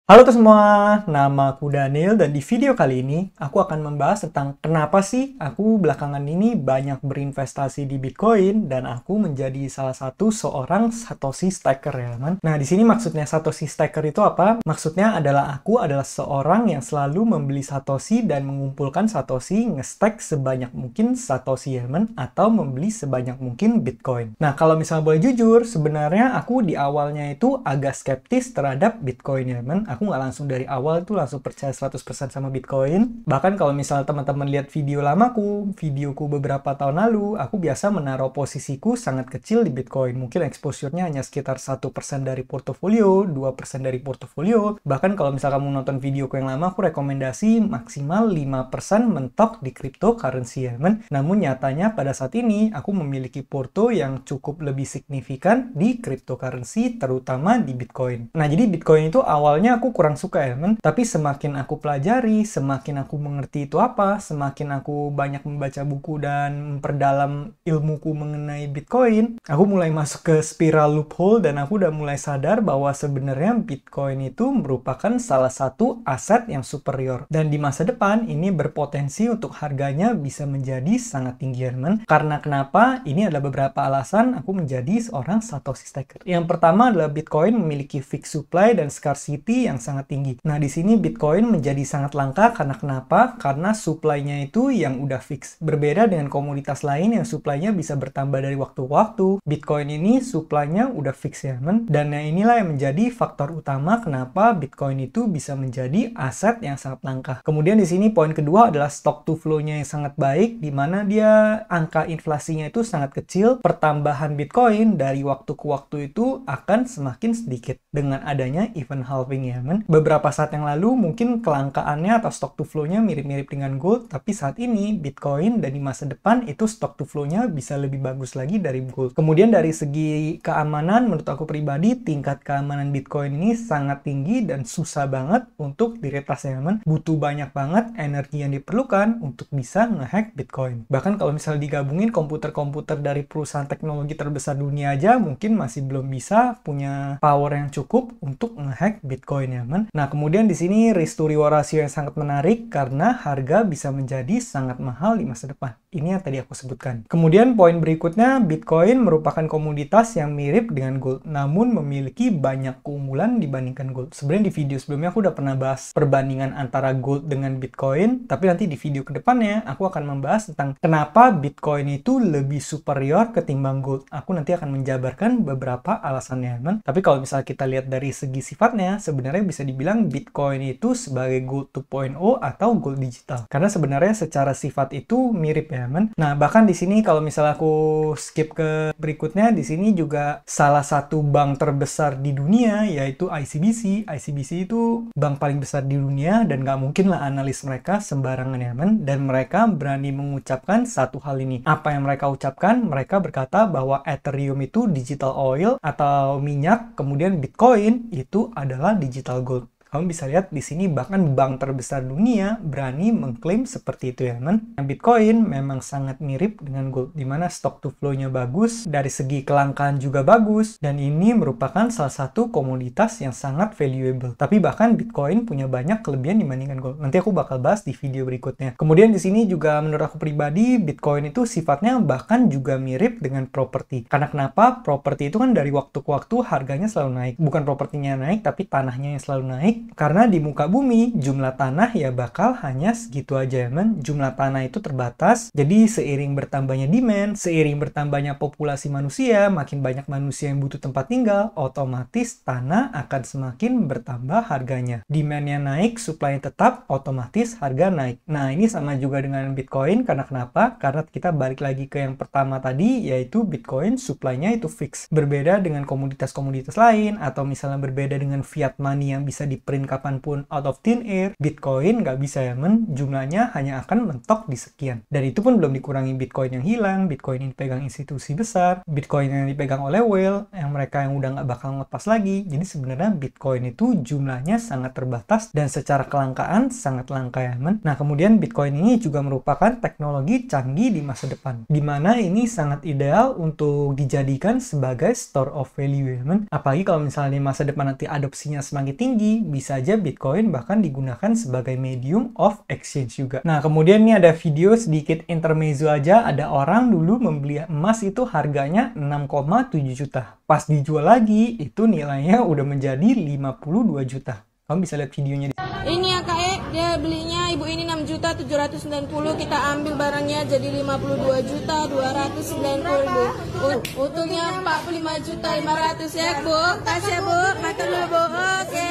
Halo tuh semua, nama aku Daniel dan di video kali ini aku akan membahas tentang kenapa sih aku belakangan ini banyak berinvestasi di Bitcoin dan aku menjadi salah satu seorang Satoshi Stacker ya teman. Nah di sini maksudnya Satoshi Stacker itu apa? Maksudnya adalah aku adalah seorang yang selalu membeli Satoshi dan mengumpulkan Satoshi nge-stack sebanyak mungkin Satoshi ya teman, atau membeli sebanyak mungkin Bitcoin. Nah kalau misalnya boleh jujur, sebenarnya aku di awalnya itu agak skeptis terhadap Bitcoin ya teman. Aku nggak langsung dari awal tuh langsung percaya 100% sama Bitcoin. Bahkan kalau misalnya teman-teman lihat video lamaku, videoku beberapa tahun lalu, aku biasa menaruh posisiku sangat kecil di Bitcoin. Mungkin exposure-nya hanya sekitar 1% dari portofolio, 2% dari portofolio. Bahkan kalau misalnya kamu nonton videoku yang lama, aku rekomendasi maksimal 5% mentok di cryptocurrency ya, men. Namun nyatanya pada saat ini, aku memiliki porto yang cukup lebih signifikan di cryptocurrency, terutama di Bitcoin. Nah, jadi Bitcoin itu awalnya aku kurang suka ya, men. Tapi semakin aku pelajari, semakin aku mengerti itu apa, semakin aku banyak membaca buku dan memperdalam ilmuku mengenai Bitcoin, aku mulai masuk ke spiral loophole dan aku udah mulai sadar bahwa sebenarnya Bitcoin itu merupakan salah satu aset yang superior. Dan di masa depan, ini berpotensi untuk harganya bisa menjadi sangat tinggi, ya, men. Karena kenapa? Ini adalah beberapa alasan aku menjadi seorang Satoshi Stacker. Yang pertama adalah Bitcoin memiliki fixed supply dan scarcity yang sangat tinggi. Nah, di sini Bitcoin menjadi sangat langka karena kenapa? Karena supply-nya itu yang udah fix. Berbeda dengan komoditas lain yang supply-nya bisa bertambah dari waktu ke waktu. Bitcoin ini supply-nya udah fix ya, men. Dan inilah yang menjadi faktor utama kenapa Bitcoin itu bisa menjadi aset yang sangat langka. Kemudian di sini poin kedua adalah stock to flow-nya yang sangat baik, di mana dia angka inflasinya itu sangat kecil. Pertambahan Bitcoin dari waktu ke waktu itu akan semakin sedikit dengan adanya event halving ya, men. Beberapa saat yang lalu mungkin kelangkaannya atau stock to flow-nya mirip-mirip dengan gold, tapi saat ini Bitcoin dan di masa depan itu stock to flow-nya bisa lebih bagus lagi dari gold. Kemudian dari segi keamanan, menurut aku pribadi tingkat keamanan Bitcoin ini sangat tinggi dan susah banget untuk diretas ya, men. Butuh banyak banget energi yang diperlukan untuk bisa ngehack Bitcoin. Bahkan kalau misalnya digabungin komputer-komputer dari perusahaan teknologi terbesar dunia aja mungkin masih belum bisa punya power yang cukup untuk ngehack Bitcoin ya, men. Nah, kemudian di sini risk to reward ratio yang sangat menarik karena harga bisa menjadi sangat mahal di masa depan. Ini yang tadi aku sebutkan. Kemudian poin berikutnya, Bitcoin merupakan komoditas yang mirip dengan gold, namun memiliki banyak keunggulan dibandingkan gold. Sebenarnya di video sebelumnya aku udah pernah bahas perbandingan antara gold dengan Bitcoin, tapi nanti di video kedepannya aku akan membahas tentang kenapa Bitcoin itu lebih superior ketimbang gold. Aku nanti akan menjabarkan beberapa alasannya, men. Tapi kalau misalnya kita lihat dari segi sifatnya, sebenarnya bisa dibilang Bitcoin itu sebagai gold 2.0 atau gold digital. Karena sebenarnya secara sifat itu mirip ya, men. Nah, bahkan di sini kalau misalnya aku skip ke berikutnya, di sini juga salah satu bank terbesar di dunia yaitu ICBC. ICBC itu bank paling besar di dunia dan nggak mungkin lah analis mereka sembarangan ya, men. Dan mereka berani mengucapkan satu hal ini. Apa yang mereka ucapkan? Mereka berkata bahwa Ethereum itu digital oil atau minyak, kemudian Bitcoin itu adalah digital gold. Kamu bisa lihat di sini bahkan bank terbesar dunia berani mengklaim seperti itu ya, men. Bitcoin memang sangat mirip dengan gold, dimana stock to flow-nya bagus, dari segi kelangkaan juga bagus, dan ini merupakan salah satu komoditas yang sangat valuable. Tapi bahkan Bitcoin punya banyak kelebihan dibandingkan gold. Nanti aku bakal bahas di video berikutnya. Kemudian di sini juga menurut aku pribadi, Bitcoin itu sifatnya bahkan juga mirip dengan properti. Karena kenapa? Properti itu kan dari waktu ke waktu harganya selalu naik. Bukan propertinya naik, tapi tanahnya yang selalu naik. Karena di muka bumi, jumlah tanah ya bakal hanya segitu aja, men. Jumlah tanah itu terbatas, jadi seiring bertambahnya demand, seiring bertambahnya populasi manusia, makin banyak manusia yang butuh tempat tinggal, otomatis tanah akan semakin bertambah harganya. Demand-nya naik, supply-nya tetap, otomatis harga naik. Nah, ini sama juga dengan Bitcoin, karena kenapa? Karena kita balik lagi ke yang pertama tadi, yaitu Bitcoin supply-nya itu fix. Berbeda dengan komoditas-komoditas lain, atau misalnya berbeda dengan fiat money yang bisa diprint kapanpun out of thin air, Bitcoin nggak bisa ya, men. Jumlahnya hanya akan mentok di sekian. Dan itu pun belum dikurangi Bitcoin yang hilang, Bitcoin yang dipegang institusi besar, Bitcoin yang dipegang oleh whale, yang mereka yang udah nggak bakal ngelepas lagi. Jadi sebenarnya Bitcoin itu jumlahnya sangat terbatas dan secara kelangkaan sangat langka ya, men. Nah, kemudian Bitcoin ini juga merupakan teknologi canggih di masa depan, dimana ini sangat ideal untuk dijadikan sebagai store of value ya, men. Apalagi kalau misalnya di masa depan nanti adopsinya semakin tinggi, bisa aja Bitcoin bahkan digunakan sebagai medium of exchange juga. Nah, kemudian ini ada video sedikit intermezzo aja. Ada orang dulu membeli emas itu harganya 6,7 juta. Pas dijual lagi, itu nilainya udah menjadi 52 juta. Kamu bisa lihat videonya di sini. Ini ya Kak dia belinya ibu ini 6.790.000, kita ambil barangnya jadi 52.290.000. Untungnya 45.500.000 ya Bu. Kasih ya Bu. Makan dulu Bu. Oke.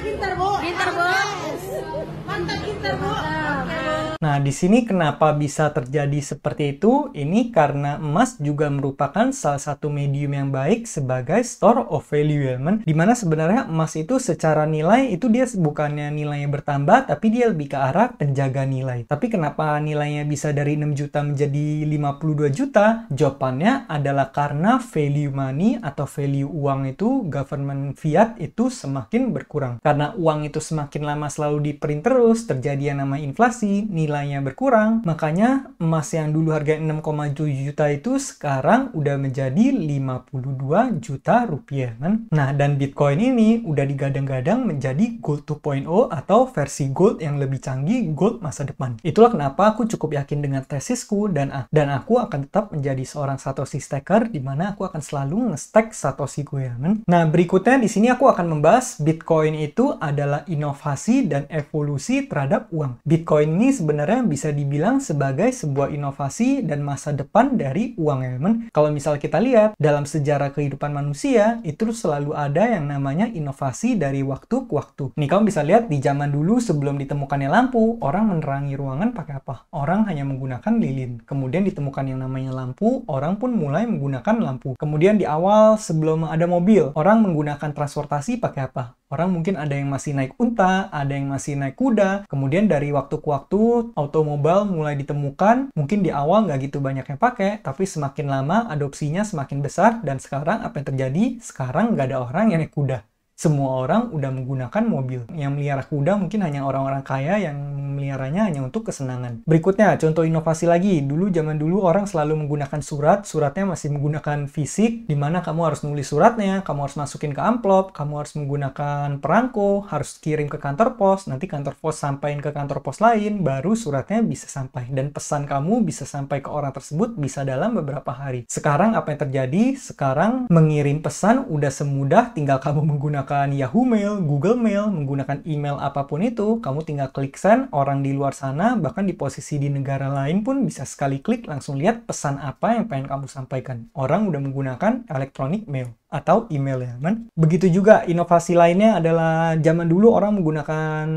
Gintar Bu. Gintar Bu. Mantap gintar Bu. Nah, di sini kenapa bisa terjadi seperti itu? Ini karena emas juga merupakan salah satu medium yang baik sebagai store of value, teman. Dimana sebenarnya emas itu secara nilai itu dia bukannya nilainya bertambah, tapi dia lebih ke arah penjaga nilai. Tapi kenapa nilainya bisa dari 6 juta menjadi 52 juta? Jawabannya adalah karena value money atau value uang itu, government fiat itu semakin berkurang. Karena uang itu semakin lama selalu diprint terus, terjadi yang namanya inflasi, nilainya berkurang, makanya emas yang dulu harganya 6,7 juta itu sekarang udah menjadi 52 juta rupiah, kan? Nah, dan Bitcoin ini udah digadang-gadang menjadi Gold 2.0 atau versi gold yang lebih canggih, gold masa depan. Itulah kenapa aku cukup yakin dengan tesisku dan aku akan tetap menjadi seorang Satoshi stacker di mana aku akan selalu nge-stack Satoshi gue, kan? Nah, berikutnya di sini aku akan membahas Bitcoin itu adalah inovasi dan evolusi terhadap uang. Bitcoin ini sebenarnya bisa dibilang sebagai sebuah inovasi dan masa depan dari uang, ya teman. Kalau misal kita lihat dalam sejarah kehidupan manusia itu selalu ada yang namanya inovasi dari waktu ke waktu. Nih kamu bisa lihat di zaman dulu sebelum ditemukannya lampu, orang menerangi ruangan pakai apa? Orang hanya menggunakan lilin. Kemudian ditemukan yang namanya lampu, orang pun mulai menggunakan lampu. Kemudian di awal sebelum ada mobil, orang menggunakan transportasi pakai apa? Orang mungkin ada yang masih naik unta, ada yang masih naik kuda. Kemudian dari waktu ke waktu, automobil mulai ditemukan. Mungkin di awal nggak gitu banyak yang pakai, tapi semakin lama adopsinya semakin besar. Dan sekarang apa yang terjadi? Sekarang nggak ada orang yang naik kuda. Semua orang udah menggunakan mobil. Yang melihara kuda mungkin hanya orang-orang kaya yang meliharanya hanya untuk kesenangan. Berikutnya, contoh inovasi lagi. Zaman dulu orang selalu menggunakan surat. Suratnya masih menggunakan fisik, di mana kamu harus nulis suratnya, kamu harus masukin ke amplop, kamu harus menggunakan perangko, harus kirim ke kantor pos, nanti kantor pos sampaikan ke kantor pos lain, baru suratnya bisa sampai. Dan pesan kamu bisa sampai ke orang tersebut bisa dalam beberapa hari. Sekarang apa yang terjadi? Sekarang mengirim pesan udah semudah, tinggal kamu menggunakan Yahoo Mail, Google Mail, menggunakan email apapun itu, kamu tinggal klik send, orang di luar sana, bahkan di posisi di negara lain pun bisa sekali klik langsung lihat pesan apa yang pengen kamu sampaikan. Orang udah menggunakan electronic mail atau email, ya kan? Begitu juga inovasi lainnya adalah zaman dulu orang menggunakan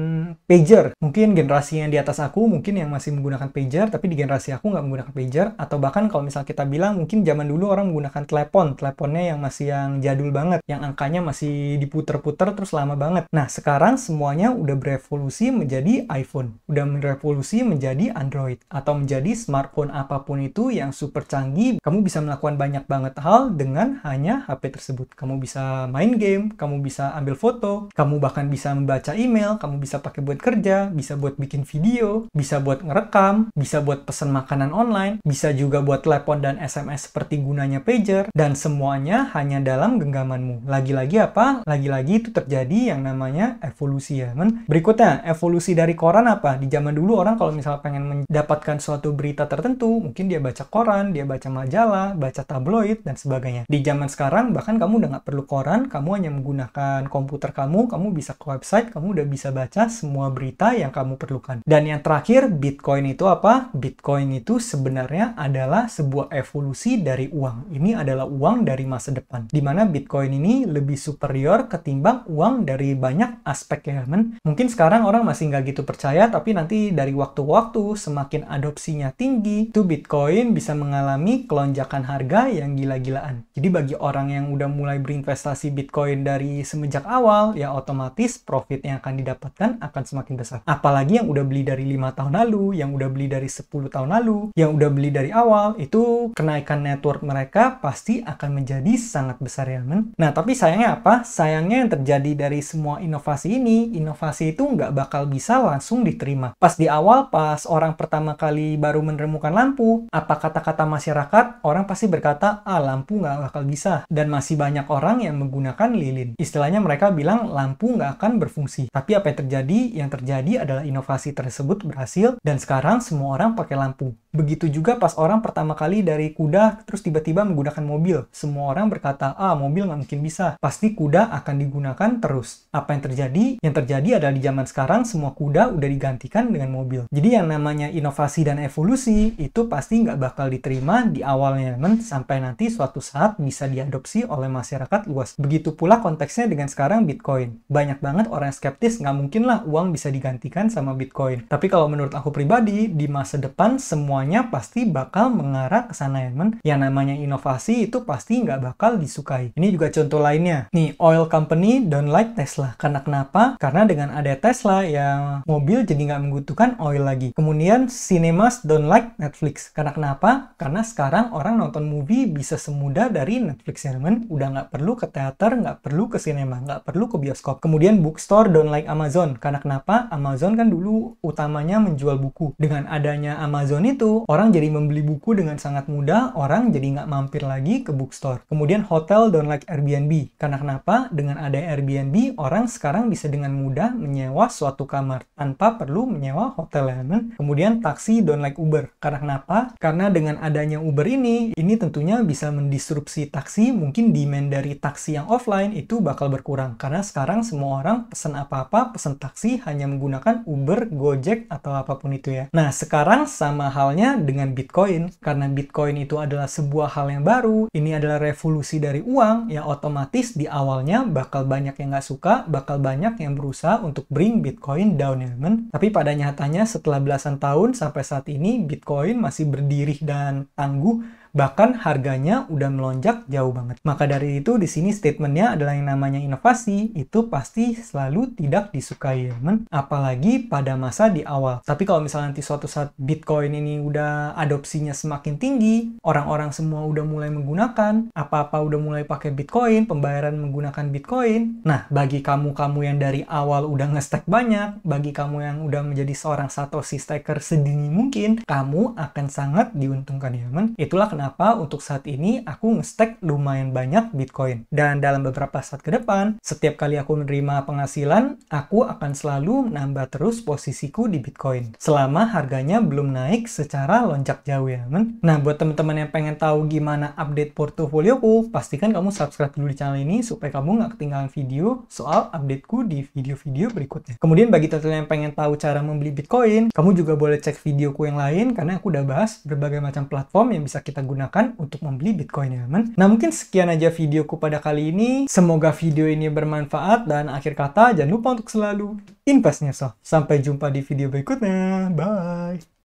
pager. Mungkin generasi yang di atas aku mungkin yang masih menggunakan pager, tapi di generasi aku nggak menggunakan pager. Atau bahkan kalau misal kita bilang mungkin zaman dulu orang menggunakan teleponnya yang masih yang jadul banget, yang angkanya masih diputer-puter terus lama banget. Nah, sekarang semuanya udah berevolusi menjadi iPhone, udah berevolusi menjadi Android, atau menjadi smartphone apapun itu yang super canggih. Kamu bisa melakukan banyak banget hal dengan hanya HP tersebut. Kamu bisa main game, kamu bisa ambil foto, kamu bahkan bisa membaca email, kamu bisa pakai buat kerja, bisa buat bikin video, bisa buat ngerekam, bisa buat pesan makanan online, bisa juga buat telepon dan SMS seperti gunanya pager, dan semuanya hanya dalam genggamanmu. Lagi-lagi apa? Lagi-lagi itu terjadi yang namanya evolusi, ya men. Berikutnya, evolusi dari koran apa? Di zaman dulu orang kalau misalnya pengen mendapatkan suatu berita tertentu, mungkin dia baca koran, dia baca majalah, baca tabloid, dan sebagainya. Di zaman sekarang, bahkan kamu udah nggak perlu koran, kamu hanya menggunakan komputer kamu bisa ke website, kamu udah bisa baca semua berita yang kamu perlukan. Dan yang terakhir, Bitcoin itu apa? Bitcoin itu sebenarnya adalah sebuah evolusi dari uang. Ini adalah uang dari masa depan. Dimana Bitcoin ini lebih superior ketimbang uang dari banyak aspek, ya men. Mungkin sekarang orang masih nggak gitu percaya, tapi nanti dari waktu ke waktu, semakin adopsinya tinggi, itu Bitcoin bisa mengalami kelonjakan harga yang gila-gilaan. Jadi bagi orang yang udah mulai berinvestasi Bitcoin dari semenjak awal, ya otomatis profit yang akan didapatkan akan semakin besar. Apalagi yang udah beli dari 5 tahun lalu, yang udah beli dari 10 tahun lalu, yang udah beli dari awal, itu kenaikan network mereka pasti akan menjadi sangat besar, ya men. Nah, tapi sayangnya apa? Sayangnya yang terjadi dari semua inovasi ini, inovasi itu nggak bakal bisa langsung diterima. Pas di awal, pas orang pertama kali baru menemukan lampu, apa kata-kata masyarakat? Orang pasti berkata, lampu nggak bakal bisa. Dan masih banyak orang yang menggunakan lilin. Istilahnya mereka bilang lampu nggak akan berfungsi. Tapi apa yang terjadi? Yang terjadi adalah inovasi tersebut berhasil dan sekarang semua orang pakai lampu. Begitu juga pas orang pertama kali dari kuda terus tiba-tiba menggunakan mobil. Semua orang berkata, mobil nggak mungkin bisa. Pasti kuda akan digunakan terus. Apa yang terjadi? Yang terjadi adalah di zaman sekarang semua kuda udah digantikan dengan mobil. Jadi yang namanya inovasi dan evolusi itu pasti nggak bakal diterima di awalnya, sampai nanti suatu saat bisa diadopsi oleh masyarakat luas. Begitu pula konteksnya dengan sekarang Bitcoin. Banyak banget orang yang skeptis, nggak mungkin lah uang bisa digantikan sama Bitcoin. Tapi kalau menurut aku pribadi, di masa depan semuanya pasti bakal mengarah ke sana ya, Yang namanya inovasi itu pasti nggak bakal disukai. Ini juga contoh lainnya. Nih, oil company don't like Tesla. Karena kenapa? Karena dengan ada Tesla yang mobil jadi nggak membutuhkan oil lagi. Kemudian cinemas don't like Netflix. Karena kenapa? Karena sekarang orang nonton movie bisa semudah dari Netflix ya, Udah nggak perlu ke teater, nggak perlu ke sinema, nggak perlu ke bioskop. Kemudian bookstore don't like Amazon. Karena kenapa? Amazon kan dulu utamanya menjual buku. Dengan adanya Amazon itu, orang jadi membeli buku dengan sangat mudah, orang jadi nggak mampir lagi ke bookstore. Kemudian hotel don't like Airbnb. Karena kenapa? Dengan ada Airbnb, orang sekarang bisa dengan mudah menyewa suatu kamar tanpa perlu menyewa hotel ya, Kemudian taksi don't like Uber. Karena kenapa? Karena dengan adanya Uber ini tentunya bisa mendisrupsi taksi. Mungkin demand dari taksi yang offline itu bakal berkurang. Karena sekarang semua orang pesan apa-apa, pesan taksi hanya menggunakan Uber, Gojek, atau apapun itu ya. Nah, sekarang sama halnya dengan Bitcoin. Karena Bitcoin itu adalah sebuah hal yang baru, ini adalah revolusi dari uang, ya otomatis di awalnya bakal banyak yang nggak suka, bakal banyak yang berusaha untuk bring Bitcoin down ya, Tapi pada nyatanya setelah belasan tahun sampai saat ini, Bitcoin masih berdiri dan tangguh. Bahkan harganya udah melonjak jauh banget. Maka dari itu di sini statementnya adalah yang namanya inovasi itu pasti selalu tidak disukai, apalagi pada masa di awal. Tapi kalau misalnya nanti suatu saat Bitcoin ini udah adopsinya semakin tinggi, orang-orang semua udah mulai menggunakan, apa-apa udah mulai pakai Bitcoin, pembayaran menggunakan Bitcoin. Nah, bagi kamu-kamu yang dari awal udah nge-stack banyak, bagi kamu yang udah menjadi seorang Satoshi staker sedini mungkin, kamu akan sangat diuntungkan ya, Itulah kenapa untuk saat ini aku nge-stack lumayan banyak Bitcoin. Dan dalam beberapa saat ke depan, setiap kali aku menerima penghasilan, aku akan selalu nambah terus posisiku di Bitcoin. Selama harganya belum naik secara lonjak jauh ya, Nah, buat teman-teman yang pengen tahu gimana update portofolioku, pastikan kamu subscribe dulu di channel ini supaya kamu nggak ketinggalan video soal updateku di video-video berikutnya. Kemudian bagi teman-teman yang pengen tahu cara membeli Bitcoin, kamu juga boleh cek videoku yang lain karena aku udah bahas berbagai macam platform yang bisa kita gunakan untuk membeli Bitcoin ya, Nah, mungkin sekian aja videoku pada kali ini. Semoga video ini bermanfaat dan akhir kata jangan lupa untuk selalu invest yourself. Sampai jumpa di video berikutnya. Bye!